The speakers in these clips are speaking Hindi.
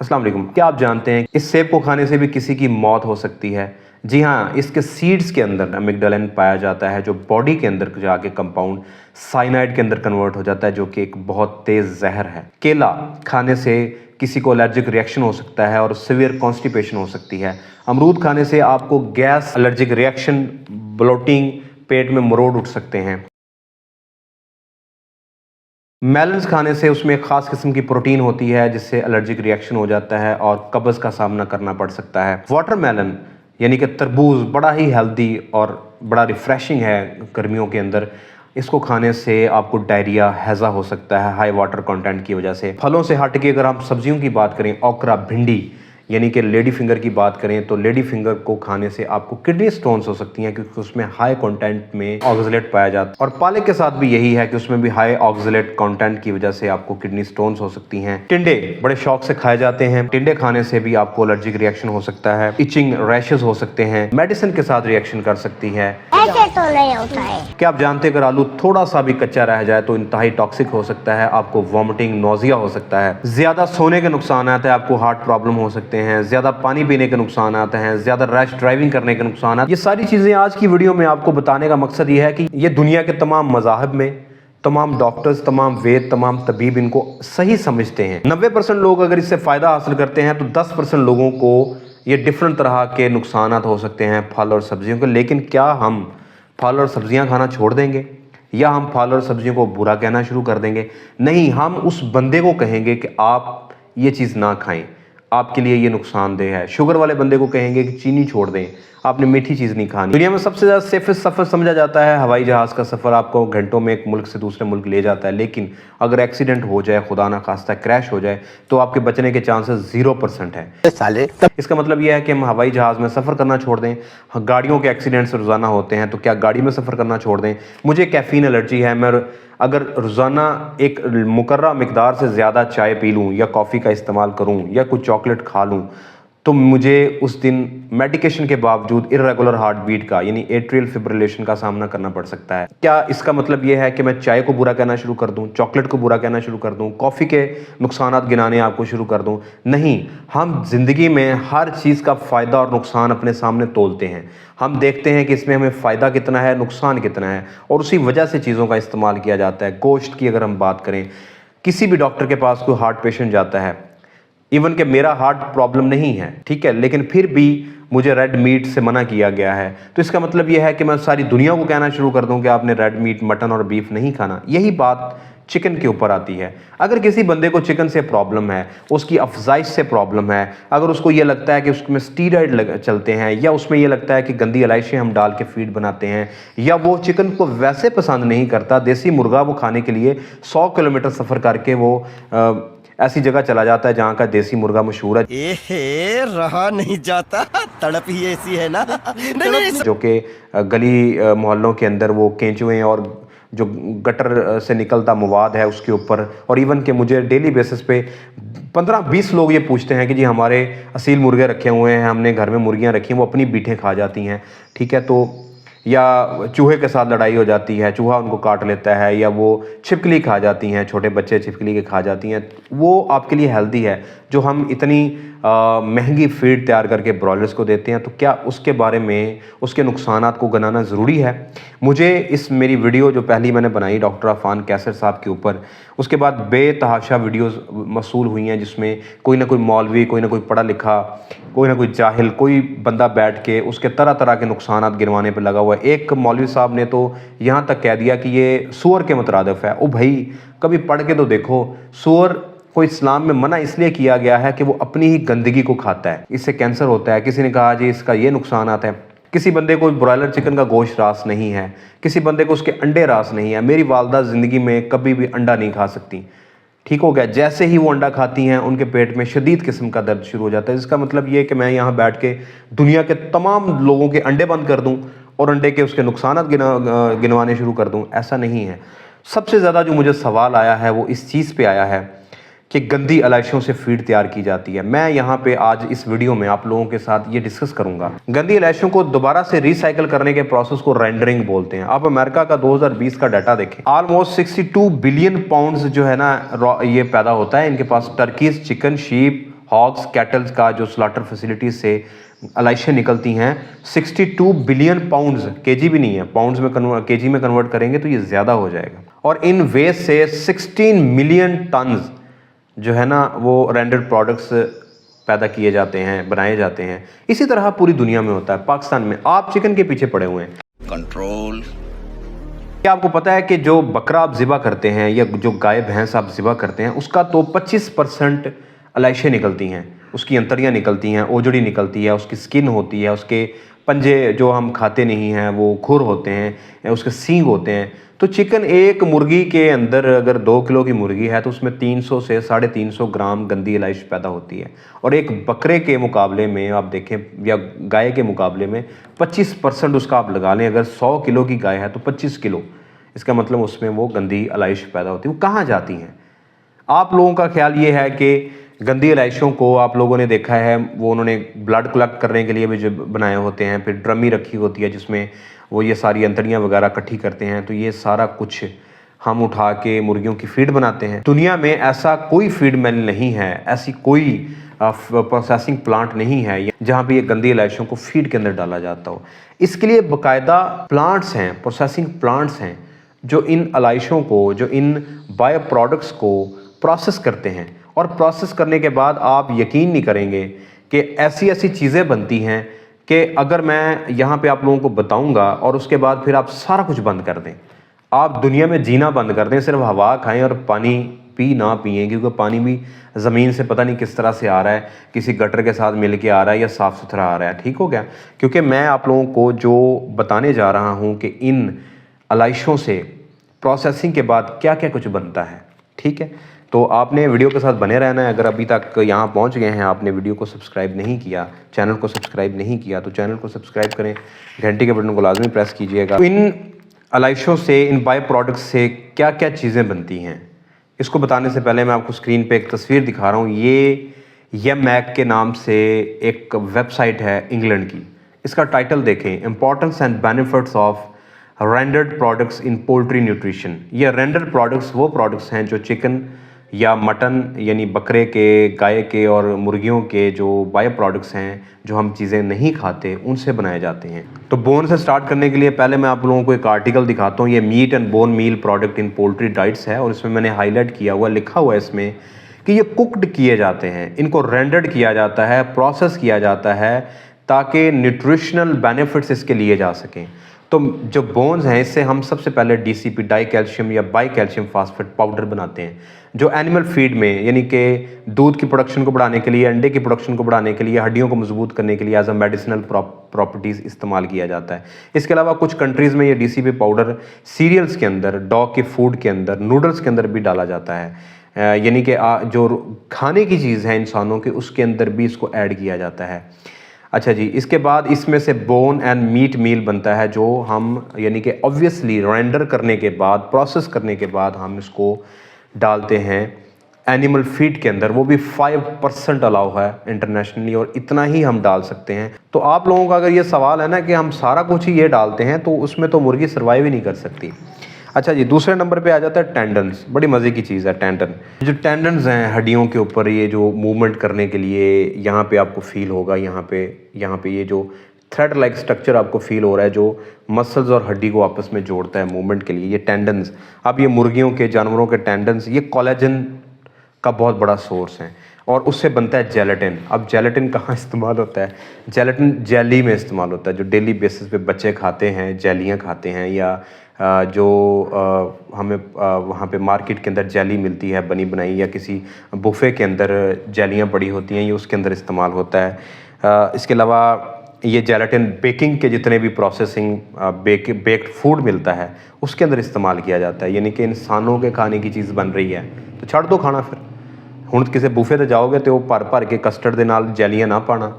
अस्सलाम वालेकुम। क्या आप जानते हैं इस सेब को खाने से भी किसी की मौत हो सकती है? जी हाँ, इसके सीड्स के अंदर अमिग्डालिन पाया जाता है जो बॉडी के अंदर जाके कंपाउंड साइनाइड के अंदर कन्वर्ट हो जाता है जो कि एक बहुत तेज़ जहर है। केला खाने से किसी को एलर्जिक रिएक्शन हो सकता है और सिवियर कॉन्स्टिपेशन हो सकती है। अमरूद खाने से आपको गैस, एलर्जिक रिएक्शन, ब्लोटिंग, पेट में मरोड़ उठ सकते हैं। मेलन्स खाने से उसमें एक ख़ास किस्म की प्रोटीन होती है जिससे एलर्जिक रिएक्शन हो जाता है और कब्ज़ का सामना करना पड़ सकता है। वाटरमेलन यानी कि तरबूज बड़ा ही हेल्दी और बड़ा रिफ़्रेशिंग है गर्मियों के अंदर। इसको खाने से आपको डायरिया, हैज़ा हो सकता है हाई वाटर कंटेंट की वजह से। फलों से हट के अगर हम सब्जियों की बात करें, ओकरा, भिंडी यानी कि लेडी फिंगर की बात करें तो लेडी फिंगर को खाने से आपको किडनी स्टोन्स हो सकती हैं क्योंकि उसमें हाई कंटेंट में ऑक्सलेट पाया जाता है। और पालक के साथ भी यही है कि उसमें भी हाई ऑक्सलेट कंटेंट की वजह से आपको किडनी स्टोन्स हो सकती हैं। टिंडे बड़े शौक से खाए जाते हैं। टिंडे खाने से भी आपको एलर्जिक रिएक्शन हो सकता है, इचिंग, रैशेस हो सकते हैं, मेडिसिन के साथ रिएक्शन कर सकती है। ऐसे तो नहीं होता है। क्या आप जानते हैं अगर आलू थोड़ा सा भी कच्चा रह जाए तो इंतहाई टॉक्सिक हो सकता है, आपको वॉमिटिंग, नोजिया हो सकता है। ज्यादा सोने के नुकसान आते हैं, आपको हार्ट प्रॉब्लम हो सकते हैं। ज्यादा पानी पीने के नुकसान आते हैं, ज्यादा रैश ड्राइविंग करने के नुकसान आते हैं। ये सारी चीजें आज की वीडियो में आपको बताने का मकसद ये है कि ये दुनिया के तमाम मज़ाहब में तमाम डॉक्टर्स, तमाम वेद, तमाम तबीब इनको सही समझते हैं। 90% लोग अगर इससे फ़ायदा हासिल करते हैं तो 10% लोगों को ये डिफरेंट तरह के नुकसान हो सकते हैं फल और सब्जियों के। लेकिन क्या हम फल और सब्जियां खाना छोड़ देंगे या हम फल और सब्जियों को बुरा कहना शुरू कर देंगे? नहीं, हम उस बंदे को कहेंगे कि आप ये चीज़ ना खाएं, आपके लिए ये नुकसानदेह है। शुगर वाले बंदे को कहेंगे कि चीनी छोड़ दें, आपने मीठी चीज़ नहीं खानी। दुनिया में सबसे ज़्यादा सेफेस्ट सफ़र समझा जाता है हवाई जहाज़ का सफ़र। आपको घंटों में एक मुल्क से दूसरे मुल्क ले जाता है, लेकिन अगर एक्सीडेंट हो जाए, खुदा ना खास्ता क्रैश हो जाए, तो आपके बचने के चांसेस 0% है साले। इसका मतलब यह है कि हम हवाई जहाज़ में सफ़र करना छोड़ दें। गाड़ियों के एक्सीडेंट्स रोज़ाना होते हैं, तो क्या गाड़ी में सफ़र करना छोड़ दें? मुझे कैफ़ीन एलर्जी है, मैं अगर रोज़ाना एक मुकर्रर मिकदार से ज़्यादा चाय पी लूँ या कॉफ़ी का इस्तेमाल करूँ या कुछ चॉकलेट खा लूँ तो मुझे उस दिन मेडिकेशन के बावजूद इर्रेगुलर हार्ट बीट का यानी एट्रियल फिब्रिलेशन का सामना करना पड़ सकता है। क्या इसका मतलब यह है कि मैं चाय को बुरा कहना शुरू कर दूं, चॉकलेट को बुरा कहना शुरू कर दूं, कॉफ़ी के नुकसानात गिनाने आपको शुरू कर दूं? नहीं, हम जिंदगी में हर चीज़ का फ़ायदा और नुकसान अपने सामने तोलते हैं। हम देखते हैं कि इसमें हमें फ़ायदा कितना है, नुकसान कितना है, और उसी वजह से चीज़ों का इस्तेमाल किया जाता है। गोश्त की अगर हम बात करें, किसी भी डॉक्टर के पास कोई हार्ट पेशेंट जाता है, इवन कि मेरा हार्ट प्रॉब्लम नहीं है, ठीक है, लेकिन फिर भी मुझे रेड मीट से मना किया गया है, तो इसका मतलब यह है कि मैं सारी दुनिया को कहना शुरू कर दूं कि आपने रेड मीट, मटन और बीफ नहीं खाना। यही बात चिकन के ऊपर आती है। अगर किसी बंदे को चिकन से प्रॉब्लम है, उसकी अफजाइश से प्रॉब्लम है, अगर उसको ये लगता है कि उसमें स्टीरॉइड चलते हैं, या उसमें ये लगता है कि गंदी इलायचियाँ हम डाल के फीड बनाते हैं, या वो चिकन को वैसे पसंद नहीं करता, देसी मुर्गा वो खाने के लिए 100 किलोमीटर सफ़र करके वो ऐसी जगह चला जाता है जहाँ का देसी मुर्गा मशहूर है, एहे रहा नहीं जाता, तड़प ही ऐसी है ना। नहीं। जो कि गली मोहल्लों के अंदर वो केंचुए और जो गटर से निकलता मवाद है उसके ऊपर। और इवन कि मुझे डेली बेसिस पे 15-20 लोग ये पूछते हैं कि जी हमारे असील मुर्गे रखे हुए हैं, हमने घर में मुर्गियाँ रखी हैं, वो अपनी बीटें खा जाती हैं, ठीक है, तो या चूहे के साथ लड़ाई हो जाती है, चूहा उनको काट लेता है, या वो छिपकली खा जाती हैं, छोटे बच्चे छिपकली के खा जाती हैं। वो आपके लिए हेल्दी है जो हम इतनी महंगी फीड तैयार करके ब्रॉयलर्स को देते हैं, तो क्या उसके बारे में, उसके नुकसानात को गिनाना ज़रूरी है? मुझे इस मेरी वीडियो जो पहली मैंने बनाई डॉक्टर अफान कैसर साहब के ऊपर, उसके बाद बेतहाशा वीडियोस मसूल हुई हैं जिसमें कोई ना कोई मौलवी, कोई ना कोई पढ़ा लिखा, कोई ना कोई जाहिल, कोई बंदा बैठ के उसके तरह तरह के नुकसानात गिनवाने पर लगा हुआ है। एक मौलवी साहब ने तो यहाँ तक कह दिया कि ये सूअर के मुतरादिफ है। ओ भाई, कभी पढ़ के तो देखो, सूअर को इस्लाम में मना इसलिए किया गया है कि वो अपनी ही गंदगी को खाता है, इससे कैंसर होता है। किसी ने कहा जी इसका ये नुकसान आता है। किसी बंदे को ब्रॉयलर चिकन का गोश्त रास नहीं है, किसी बंदे को उसके अंडे रास नहीं है। मेरी वालदा ज़िंदगी में कभी भी अंडा नहीं खा सकती, ठीक हो गया। जैसे ही वो अंडा खाती हैं उनके पेट में शदीद किस्म का दर्द शुरू हो जाता है। इसका मतलब ये कि मैं यहाँ बैठ के दुनिया के तमाम लोगों के अंडे बंद कर दूँ और अंडे के उसके नुकसान गिनवाने शुरू कर दूँ, ऐसा नहीं है। सबसे ज़्यादा जो मुझे सवाल आया है वो इस चीज़ पे आया है कि गंदी इलायचियों से फीड तैयार की जाती है। मैं यहाँ पे आज इस वीडियो में आप लोगों के साथ ये डिस्कस करूंगा। गंदी इलायचियों को दोबारा से रिसाइकल करने के प्रोसेस को रेंडरिंग बोलते हैं। आप अमेरिका का 2020 का डाटा देखें, ऑलमोस्ट 62 बिलियन पाउंड्स जो है ना ये पैदा होता है इनके पास। Turkeys, chicken, sheep, hogs cattles का जो स्लॉटर फैसिलिटीज से अलाइशें निकलती हैं 62 बिलियन पाउंड्स, केजी भी नहीं है, पाउंड्स में केजी में कन्वर्ट करेंगे तो ये ज़्यादा हो जाएगा। और इन वेस्ट से 16 मिलियन टन्स जो है ना वो रेंडर्ड प्रोडक्ट्स पैदा किए जाते हैं, बनाए जाते हैं। इसी तरह पूरी दुनिया में होता है। पाकिस्तान में आप चिकन के पीछे पड़े हुए हैं। कंट्रोल। क्या आपको पता है कि जो बकरा आप ज़िबा करते हैं या जो गाय भैंस आप ज़िबा करते हैं उसका तो 25% अलाइशें निकलती हैं, उसकी अंतड़ियाँ निकलती हैं, ओजड़ी निकलती है, उसकी स्किन होती है, उसके पंजे जो हम खाते नहीं हैं वो खुर होते हैं, उसके सींग होते हैं। तो चिकन, एक मुर्गी के अंदर अगर 2 किलो की मुर्गी है तो उसमें 300 से 350 ग्राम गंदी इलाइश पैदा होती है। और एक बकरे के मुकाबले में आप देखें या गाय के मुकाबले में 25% उसका आप लगा लें। अगर 100 किलो की गाय है तो 25 किलो, इसका मतलब उसमें वो गंदी इलाइश पैदा होती है। वो कहाँ जाती हैं? आप लोगों का ख्याल ये है कि गंदी इलाइशों को आप लोगों ने देखा है वो उन्होंने ब्लड कलेक्ट करने के लिए भी जो बनाए होते हैं, फिर ड्रमी रखी होती है जिसमें वो ये सारी अंतड़ियाँ वगैरह इकट्ठी करते हैं। तो ये सारा कुछ हम उठा के मुर्गियों की फीड बनाते हैं। दुनिया में ऐसा कोई फीड मिल नहीं है, ऐसी कोई प्रोसेसिंग प्लांट नहीं है जहाँ पे ये गंदी इलाइशों को फीड के अंदर डाला जाता हो। इसके लिए बाकायदा प्लांट्स हैं, प्रोसेसिंग प्लांट्स हैं जो इन इलाइशों को, जो इन बायो प्रोडक्ट्स को प्रोसेस करते हैं। और प्रोसेस करने के बाद आप यकीन नहीं करेंगे कि ऐसी ऐसी चीज़ें बनती हैं कि अगर मैं यहाँ पे आप लोगों को बताऊँगा और उसके बाद फिर आप सारा कुछ बंद कर दें, आप दुनिया में जीना बंद कर दें, सिर्फ हवा खाएं और पानी ना पिएँ, क्योंकि पानी भी ज़मीन से पता नहीं किस तरह से आ रहा है, किसी गटर के साथ मिल के आ रहा है या साफ़ सुथरा आ रहा है। ठीक हो गया? क्योंकि मैं आप लोगों को जो बताने जा रहा हूँ कि इन इलाइशों से प्रोसेसिंग के बाद क्या क्या कुछ बनता है। ठीक है, तो आपने वीडियो के साथ बने रहना है। अगर अभी तक यहाँ पहुँच गए हैं, आपने वीडियो को सब्सक्राइब नहीं किया, चैनल को सब्सक्राइब नहीं किया, तो चैनल को सब्सक्राइब करें, घंटी के बटन को लाजमी प्रेस कीजिएगा। तो इन इलाइशों से, इन बायो प्रोडक्ट्स से क्या क्या चीज़ें बनती हैं, इसको बताने से पहले मैं आपको स्क्रीन पे एक तस्वीर दिखा रहा हूँ। ये YMAC के नाम से एक वेबसाइट है इंग्लैंड की। इसका टाइटल देखें, importance and benefits of rendered products in poultry nutrition. ये रेंडर्ड प्रोडक्ट्स वो प्रोडक्ट्स हैं जो चिकन या मटन यानी बकरे के, गाय के और मुर्गियों के जो बायो प्रोडक्ट्स हैं, जो हम चीज़ें नहीं खाते, उनसे बनाए जाते हैं। तो बोन से स्टार्ट करने के लिए पहले मैं आप लोगों को एक आर्टिकल दिखाता हूँ। ये meat and bone meal product in poultry diets है और इसमें मैंने हाईलाइट किया हुआ, लिखा हुआ है इसमें कि ये कुक्ड किए जाते हैं, इनको रेंडर्ड किया जाता है, प्रोसेस किया जाता है ताकि न्यूट्रिशनल बेनिफिट्स इसके लिए जा सकें। तो जो बोन्स हैं इससे हम सबसे पहले DCP डाई कैल्शियम या बाई कैल्शियम फास्फेट पाउडर बनाते हैं, जो एनिमल फीड में यानी कि दूध की प्रोडक्शन को बढ़ाने के लिए, अंडे की प्रोडक्शन को बढ़ाने के लिए, हड्डियों को मजबूत करने के लिए एज अ मेडिसिनल प्रॉपर्टीज़ इस्तेमाल किया जाता है। इसके अलावा कुछ कंट्रीज़ में ये DCP पाउडर सीरियल्स के अंदर, डॉग के फूड के अंदर, नूडल्स के अंदर भी डाला जाता है, यानी कि जो खाने की चीज़ है इंसानों के, उसके अंदर भी इसको ऐड किया जाता है। अच्छा जी, इसके बाद इसमें से बोन एंड मीट मील बनता है, जो हम यानी कि ऑब्वियसली रेंडर करने के बाद, प्रोसेस करने के बाद हम इसको डालते हैं एनिमल फीड के अंदर। वो भी 5% अलाउ है इंटरनेशनली और इतना ही हम डाल सकते हैं। तो आप लोगों का अगर ये सवाल है ना कि हम सारा कुछ ही ये डालते हैं, तो उसमें तो मुर्गी सर्वाइव ही नहीं कर सकती। अच्छा जी, दूसरे नंबर पे आ जाता है टेंडन्स। बड़ी मज़े की चीज़ है टेंडन। जो टेंडन्स हैं हड्डियों के ऊपर, ये जो मूवमेंट करने के लिए, यहाँ पे आपको फील होगा, यहाँ पे ये जो थ्रेड लाइक स्ट्रक्चर आपको फील हो रहा है, जो मसल्स और हड्डी को आपस में जोड़ता है मूवमेंट के लिए, ये टेंडन्स। अब ये मुर्गियों के, जानवरों के टेंडन्स, ये कोलेजन का बहुत बड़ा सोर्स है और उससे बनता है जेलेटिन। अब जेलेटिन कहाँ इस्तेमाल होता है? जेलेटिन जेली में इस्तेमाल होता है। जो डेली बेसिस पे बच्चे खाते हैं, जेलियाँ खाते हैं, या जो हमें वहाँ पे मार्केट के अंदर जेली मिलती है बनी बनाई, या किसी बुफ़े के अंदर जेलियाँ पड़ी होती हैं, ये उसके अंदर इस्तेमाल होता है। इसके अलावा ये जेलेटिन बेकिंग के जितने भी प्रोसेसिंग बेक्ड फूड मिलता है उसके अंदर इस्तेमाल किया जाता है। यानी कि इंसानों के खाने की चीज़ बन रही है तो छड़ दो खाना। फिर हुण किसी बुफे ते जाओगे तो भर के कस्टर्ड के नाल जेलियाँ ना पाना।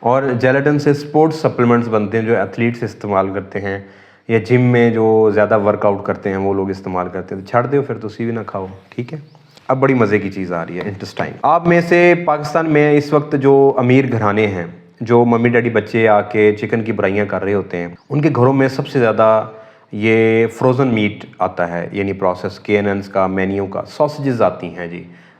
और जेलेटिन से स्पोर्ट्स सप्लीमेंट्स बनते हैं जो एथलीट्स इस्तेमाल करते हैं, या जिम में जो ज़्यादा वर्कआउट करते हैं वो लोग इस्तेमाल करते हैं। तो छड़ दो फिर, तुसी भी ना खाओ। ठीक है, अब बड़ी मज़े की चीज़ आ रही है, इंटेस्टाइन। आप में से पाकिस्तान में इस वक्त जो अमीर घराने हैं, जो मम्मी डैडी बच्चे आके चिकन की बुराइयाँ कर रहे होते हैं, उनके घरों में सबसे ज़्यादा ये फ्रोज़न मीट आता है, यानी प्रोसेस, KNNs का, मेन्यू का, सॉसेजेस आती हैं जी।